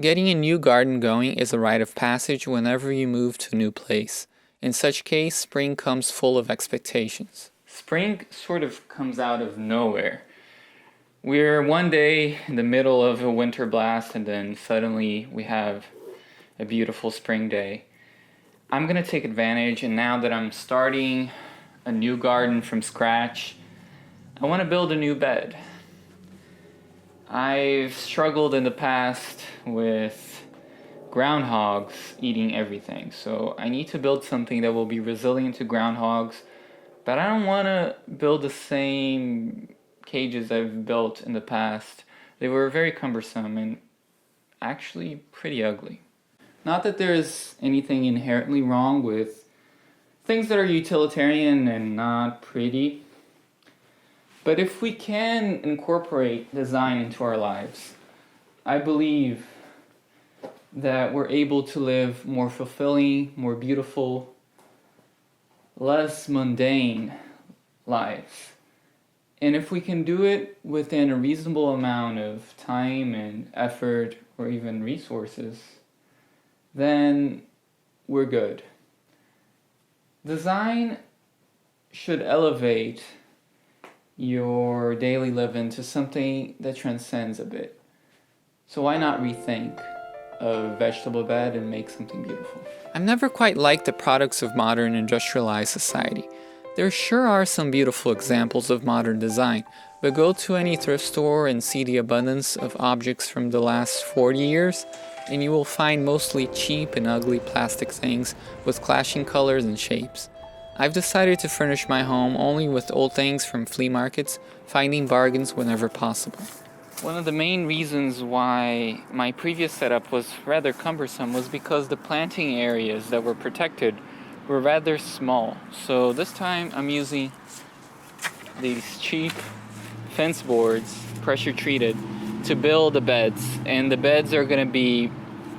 Getting a new garden going is a rite of passage whenever you move to a new place. In such case, spring comes full of expectations. Spring sort of comes out of nowhere. We're one day in the middle of a winter blast and then suddenly we have a beautiful spring day. I'm gonna take advantage, and now that I'm starting a new garden from scratch, I want to build a new bed. I've struggled in the past with groundhogs eating everything, so I need to build something that will be resilient to groundhogs, but I don't want to build the same cages I've built in the past. They were very cumbersome and actually pretty ugly. Not that there's anything inherently wrong with things that are utilitarian and not pretty, but if we can incorporate design into our lives, I believe that we're able to live more fulfilling, more beautiful, less mundane lives. And if we can do it within a reasonable amount of time and effort or even resources, then we're good. Design should elevate your daily living to something that transcends a bit. So why not rethink a vegetable bed and make something beautiful? I've never quite liked the products of modern industrialized society. There sure are some beautiful examples of modern design, but go to any thrift store and see the abundance of objects from the last 40 years, and you will find mostly cheap and ugly plastic things with clashing colors and shapes. I've decided to furnish my home only with old things from flea markets, finding bargains whenever possible. One of the main reasons why my previous setup was rather cumbersome was because the planting areas that were protected were rather small. So this time I'm using these cheap fence boards, pressure treated, to build the beds. And the beds are going to be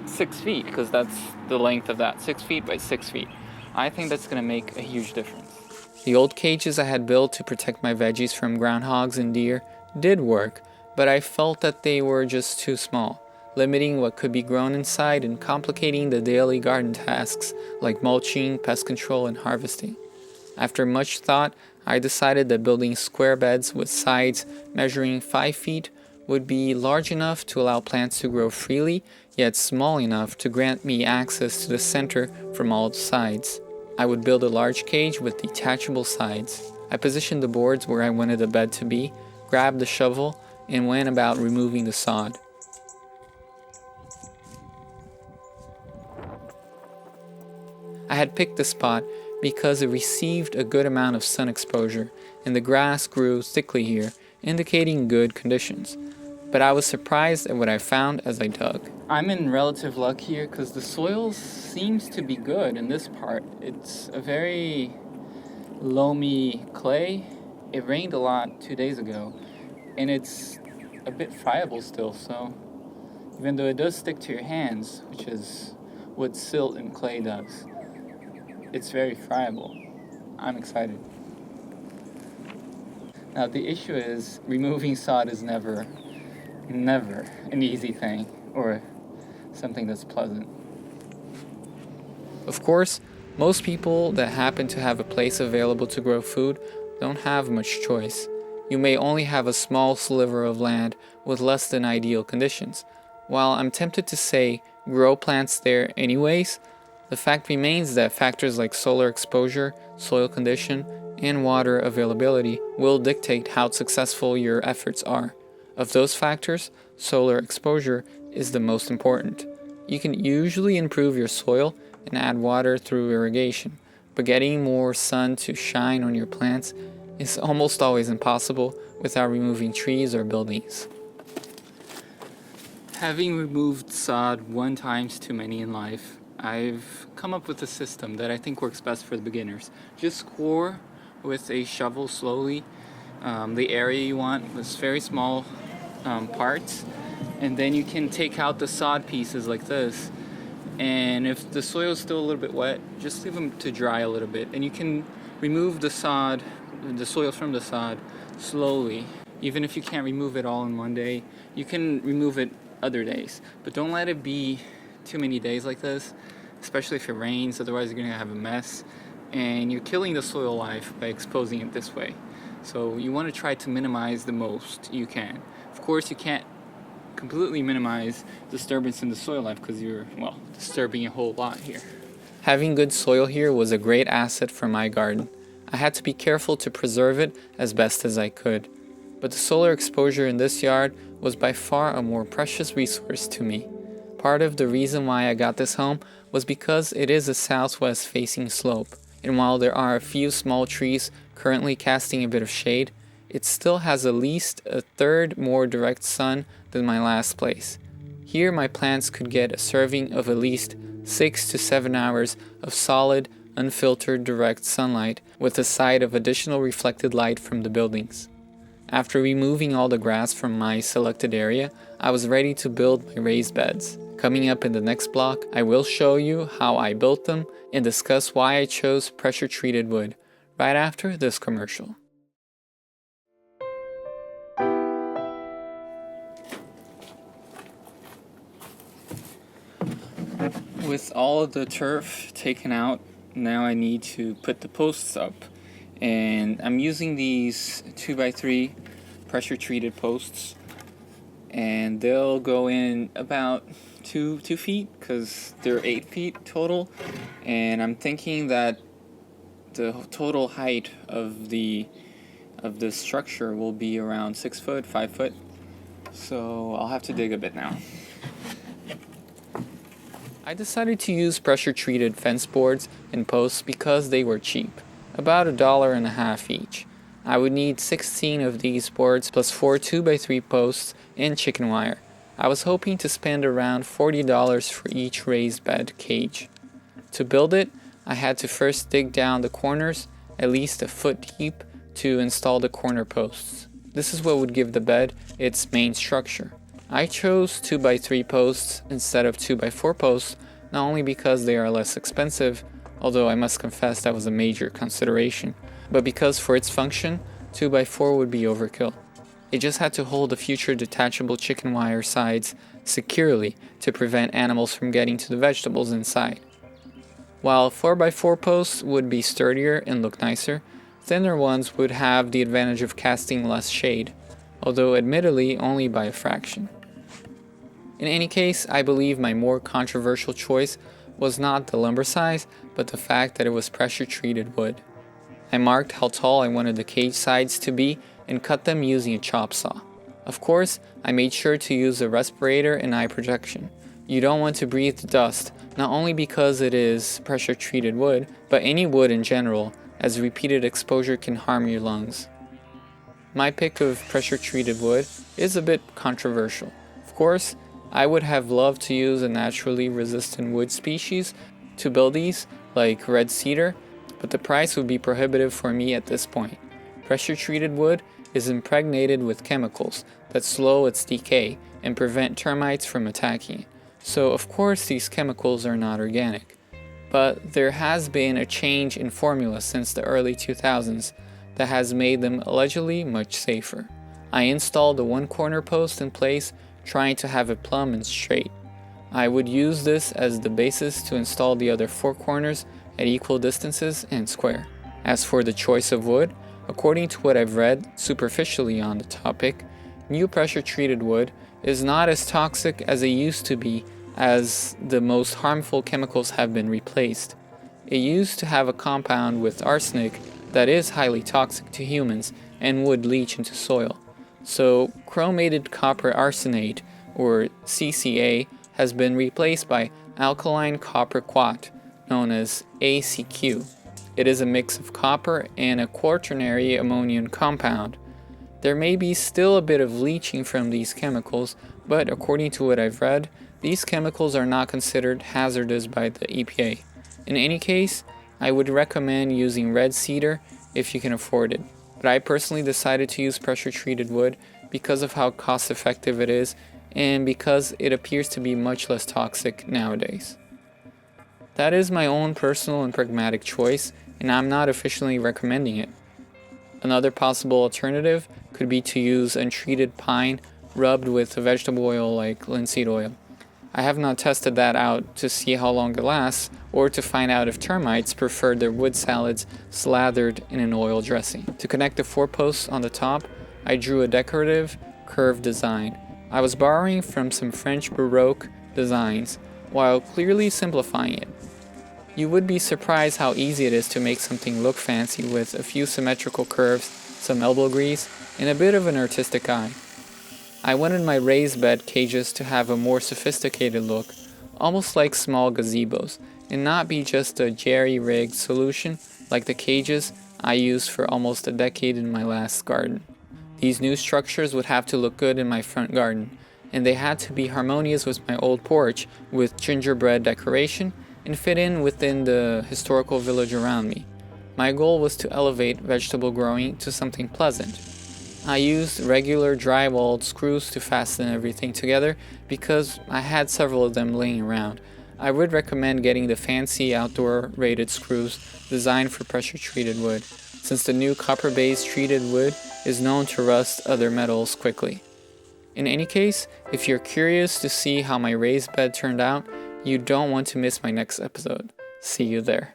6 feet, because that's the length of that, 6 feet by 6 feet. I think that's going to make a huge difference. The old cages I had built to protect my veggies from groundhogs and deer did work, but I felt that they were just too small, limiting what could be grown inside and complicating the daily garden tasks like mulching, pest control, and harvesting. After much thought, I decided that building square beds with sides measuring 5 feet would be large enough to allow plants to grow freely, yet small enough to grant me access to the center from all sides. I would build a large cage with detachable sides. I positioned the boards where I wanted the bed to be, grabbed the shovel, and went about removing the sod. I had picked the spot because it received a good amount of sun exposure, and the grass grew thickly here, indicating good conditions. But I was surprised at what I found as I dug. I'm in relative luck here because the soil seems to be good in this part. It's a very loamy clay. It rained a lot 2 days ago, and it's a bit friable still, so even though it does stick to your hands, which is what silt and clay does, it's very friable. I'm excited. Now the issue is removing sod is never an easy thing or something that's pleasant. Of course, most people that happen to have a place available to grow food don't have much choice. You may only have a small sliver of land with less than ideal conditions. While I'm tempted to say grow plants there anyways, the fact remains that factors like solar exposure, soil condition, and water availability will dictate how successful your efforts are. Of those factors, solar exposure is the most important. You can usually improve your soil and add water through irrigation, but getting more sun to shine on your plants is almost always impossible without removing trees or buildings. Having removed sod 1 time's too many in life, I've come up with a system that I think works best for the beginners. Just core with a shovel slowly the area you want with very small parts, and then you can take out the sod pieces like this, and if the soil is still a little bit wet, just leave them to dry a little bit, and you can remove the soil from the sod slowly. Even if you can't remove it all in one day, you can remove it other days. But don't let it be too many days like this, especially if it rains, otherwise you're gonna have a mess. And you're killing the soil life by exposing it this way. So you want to try to minimize the most you can. Of course, you can't completely minimize disturbance in the soil life because you're, well, disturbing a whole lot here. Having good soil here was a great asset for my garden. I had to be careful to preserve it as best as I could. But the solar exposure in this yard was by far a more precious resource to me. Part of the reason why I got this home was because it is a southwest facing slope, and while there are a few small trees currently casting a bit of shade, it still has at least a third more direct sun than my last place. Here my plants could get a serving of at least 6 to 7 hours of solid, unfiltered direct sunlight with a side of additional reflected light from the buildings. After removing all the grass from my selected area, I was ready to build my raised beds. Coming up in the next block, I will show you how I built them and discuss why I chose pressure-treated wood, right after this commercial. With all of the turf taken out, now I need to put the posts up. And I'm using these 2x3 pressure-treated posts. And they'll go in about 2 feet because they're 8 feet total. And I'm thinking that the total height of the structure will be around 6 foot, 5 foot. So I'll have to dig a bit now. I decided to use pressure-treated fence boards and posts because they were cheap, about $1.50 each. I would need 16 of these boards plus 4 2x3 posts and chicken wire. I was hoping to spend around $40 for each raised bed cage. To build it, I had to first dig down the corners, at least a foot deep, to install the corner posts. This is what would give the bed its main structure. I chose 2x3 posts instead of 2x4 posts, not only because they are less expensive, although I must confess that was a major consideration, but because for its function, 2x4 would be overkill. It just had to hold the future detachable chicken wire sides securely to prevent animals from getting to the vegetables inside. While 4x4 posts would be sturdier and look nicer, thinner ones would have the advantage of casting less shade, although admittedly only by a fraction. In any case, I believe my more controversial choice was not the lumber size, but the fact that it was pressure-treated wood. I marked how tall I wanted the cage sides to be and cut them using a chop saw. Of course, I made sure to use a respirator and eye protection. You don't want to breathe dust, not only because it is pressure-treated wood, but any wood in general, as repeated exposure can harm your lungs. My pick of pressure-treated wood is a bit controversial. Of course, I would have loved to use a naturally resistant wood species to build these, like red cedar, but the price would be prohibitive for me at this point. Pressure-treated wood is impregnated with chemicals that slow its decay and prevent termites from attacking it. So of course these chemicals are not organic. But there has been a change in formula since the early 2000s that has made them allegedly much safer. I installed the one corner post in place, trying to have it plumb and straight. I would use this as the basis to install the other 4 corners at equal distances and square. As for the choice of wood, according to what I've read superficially on the topic, new pressure-treated wood is not as toxic as it used to be, as the most harmful chemicals have been replaced. It used to have a compound with arsenic that is highly toxic to humans and would leach into soil. So chromated copper arsenate, or CCA, has been replaced by alkaline copper quat, known as ACQ. It is a mix of copper and a quaternary ammonium compound. There may be still a bit of leaching from these chemicals, but according to what I've read, these chemicals are not considered hazardous by the EPA. In any case, I would recommend using red cedar if you can afford it. But I personally decided to use pressure-treated wood because of how cost-effective it is and because it appears to be much less toxic nowadays. That is my own personal and pragmatic choice, and I'm not officially recommending it. Another possible alternative could be to use untreated pine, rubbed with a vegetable oil like linseed oil. I have not tested that out to see how long it lasts or to find out if termites prefer their wood salads slathered in an oil dressing. To connect the 4 posts on the top, I drew a decorative, curved design. I was borrowing from some French Baroque designs while clearly simplifying it. You would be surprised how easy it is to make something look fancy with a few symmetrical curves, some elbow grease, and a bit of an artistic eye. I wanted my raised bed cages to have a more sophisticated look, almost like small gazebos, and not be just a jerry-rigged solution like the cages I used for almost a decade in my last garden. These new structures would have to look good in my front garden, and they had to be harmonious with my old porch with gingerbread decoration and fit in within the historical village around me. My goal was to elevate vegetable growing to something pleasant. I used regular drywalled screws to fasten everything together because I had several of them laying around. I would recommend getting the fancy outdoor rated screws designed for pressure treated wood, since the new copper-based treated wood is known to rust other metals quickly. In any case, if you're curious to see how my raised bed turned out, you don't want to miss my next episode. See you there.